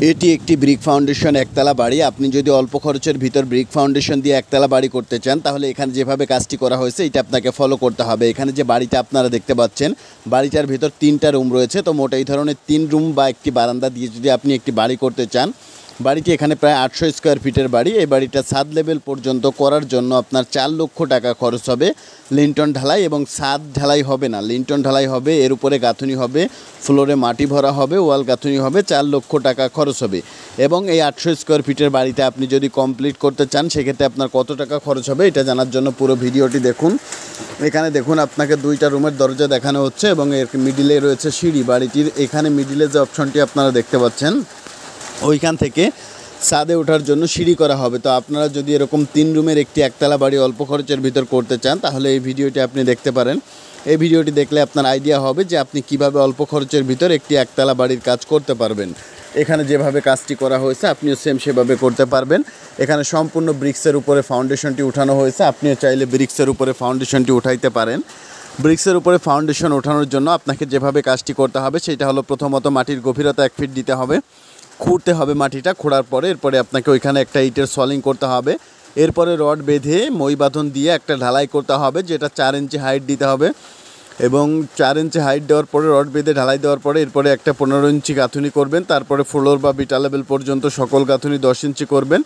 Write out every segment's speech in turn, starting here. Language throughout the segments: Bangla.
এটি একটি ব্রিক ফাউন্ডেশন একতলা বাড়ি। আপনি যদি অল্প খরচের ভিতর ব্রিক ফাউন্ডেশন দিয়ে একতলা বাড়ি করতে চান তাহলে এখানে যেভাবে কাজটি করা হয়েছে এটা আপনাকে ফলো করতে হবে। এখানে যে বাড়িটা আপনারা দেখতে পাচ্ছেন, বাড়িটার ভিতর 3টা রুম রয়েছে। তো মোট এই ধরনের 3 রুম বা একটি বারান্দা দিয়ে যদি আপনি একটি বাড়ি করতে চান, বাড়িটি এখানে প্রায় 800 স্কোয়ার ফিটের বাড়ি। এই বাড়িটা ছাদ লেভেল পর্যন্ত করার জন্য আপনার 4 লক্ষ টাকা খরচ হবে। লিন্টন ঢালাই এবং ছাদ ঢালাই হবে না, লিন্টন ঢালাই হবে, এর উপরে গাঁথুনি হবে, ফ্লোরে মাটি ভরা হবে, ওয়াল গাঁথুনি হবে, 4 লক্ষ টাকা খরচ হবে। এবং এই 800 স্কোয়ার ফিটের বাড়িতে আপনি যদি কমপ্লিট করতে চান সেক্ষেত্রে আপনার কত টাকা খরচ হবে এটা জানার জন্য পুরো ভিডিওটি দেখুন। এখানে দেখুন আপনাকে 2টা রুমের দরজা দেখানো হচ্ছে এবং এর মিডিলে রয়েছে সিঁড়ি। বাড়িটির এখানে মিডিলে যে অপশনটি আপনারা দেখতে পাচ্ছেন ওইখান থেকে ছাদে ওঠার জন্য সিঁড়ি করা হবে। তো আপনারা যদি এরকম 3 রুমের একটি একতলা বাড়ি অল্প খরচের ভিতর করতে চান তাহলে এই ভিডিওটি আপনি দেখতে পারেন। এই ভিডিওটি দেখলে আপনার আইডিয়া হবে যে আপনি কিভাবে অল্প খরচের ভিতর একটি একতলা বাড়ির কাজ করতে পারবেন। এখানে যেভাবে কাজটি করা হয়েছে আপনিও সেম সেভাবে করতে পারবেন। এখানে সম্পূর্ণ ব্রিক্সের উপরে ফাউন্ডেশনটি উঠানো হয়েছে। আপনিও চাইলে ব্রিক্সের উপরে ফাউন্ডেশনটি উঠাইতে পারেন। ব্রিক্সের উপরে ফাউন্ডেশন ওঠানোর জন্য আপনাকে যেভাবে কাজটি করতে হবে সেটা হলো, প্রথমত মাটির গভীরতা 1 ফিট দিতে হবে, খুঁড়তে হবে মাটিটা। খোঁড়ার পরে এরপরে আপনাকে ওইখানে একটা ইটের সলিং করতে হবে। এরপরে রড বেঁধে মই বাঁধন দিয়ে একটা ঢালাই করতে হবে, যেটা 4 ইঞ্চি হাইট দিতে হবে। এবং 4 ইঞ্চি হাইট দেওয়ার পরে রড বেঁধে ঢালাই দেওয়ার পরে এরপরে একটা 15 ইঞ্চি গাঁথুনি করবেন। তারপরে ফ্লোর বা বিটা লেভেল পর্যন্ত সকল গাঁথুনি 10 ইঞ্চি করবেন।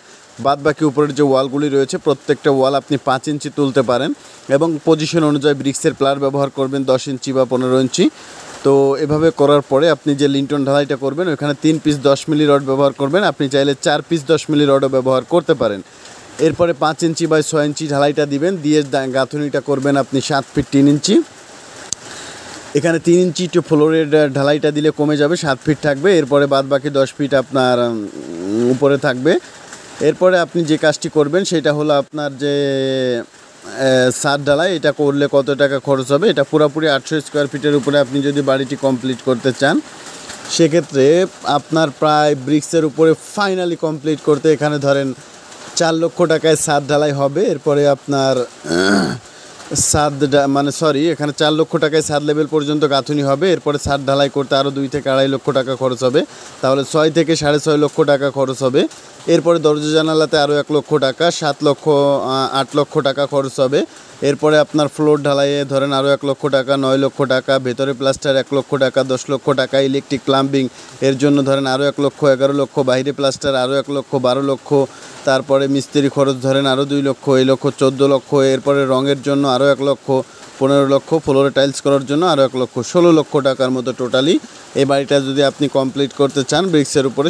বাদ বাকি উপরের যে ওয়ালগুলি রয়েছে প্রত্যেকটা ওয়াল আপনি 5 ইঞ্চি তুলতে পারেন এবং পজিশন অনুযায়ী ব্রিক্সের প্লার ব্যবহার করবেন 10 ইঞ্চি বা 15 ইঞ্চি। তো এভাবে করার পরে আপনি যে লিন্টন ঢালাইটা করবেন ওইখানে 3 পিস 10 মিলি রড ব্যবহার করবেন। আপনি চাইলে 4 পিস 10 মিলি রডও ব্যবহার করতে পারেন। এরপরে 5 ইঞ্চি বাই 6 ইঞ্চি ঢালাইটা দিবেন, দিয়ে গাঁথুনিটা করবেন আপনি 7 ফিট 3 ইঞ্চি। এখানে 3 ইঞ্চি একটু ফ্লোরের ঢালাইটা দিলে কমে যাবে, 7 ফিট থাকবে। এরপরে বাদ বাকি 10 ফিট আপনার উপরে থাকবে। এরপরে আপনি যে কাজটি করবেন সেটা হলো আপনার যে ছাদ ঢালাই, এটা করলে কত টাকা খরচ হবে। এটা পুরোপুরি 800 স্কোয়ার ফিটের উপরে আপনি যদি বাড়িটি কমপ্লিট করতে চান সেক্ষেত্রে আপনার প্রায় ব্রিক্সের উপরে ফাইনালি কমপ্লিট করতে এখানে ধরেন 4 লক্ষ টাকায় ছাদ ঢালাই হবে। এরপরে আপনার এখানে 4 লক্ষ টাকায় ছাদ লেভেল পর্যন্ত গাঁথুনি হবে। এরপরে ছাদ ঢালাই করতে আরও 2 থেকে 2.5 লক্ষ টাকা খরচ হবে, তাহলে 6 থেকে 6.5 লক্ষ টাকা খরচ হবে। এরপরে দরজা জানালাতে আরও 1 লক্ষ টাকা, 8 লক্ষ টাকা খরচ হবে। এরপরে আপনার ফ্লোর ঢালাইয়ে ধরেন আরও 1 লক্ষ টাকা, 9 লক্ষ টাকা। ভেতরে প্লাস্টার 1 লক্ষ টাকা, 10 লক্ষ টাকা। ইলেকট্রিক প্লাম্বিং এর জন্য ধরেন আরও 1 লক্ষ, 11 লক্ষ। বাইরে প্লাস্টার আরও 1 লক্ষ, 12 লক্ষ। তারপরে মিস্ত্রি খরচ ধরেন আরও 2 লক্ষ, এই লক্ষ 14 লক্ষ। এরপরে রঙের জন্য আরও 1 লক্ষ, 15 লক্ষ। ফ্লোরে টাইলস করার জন্য আরও 1 লক্ষ, 16 লক্ষ টাকার মতো টোটালি এই বাড়িটা যদি আপনি কমপ্লিট করতে চান ব্রিক্সের উপরে।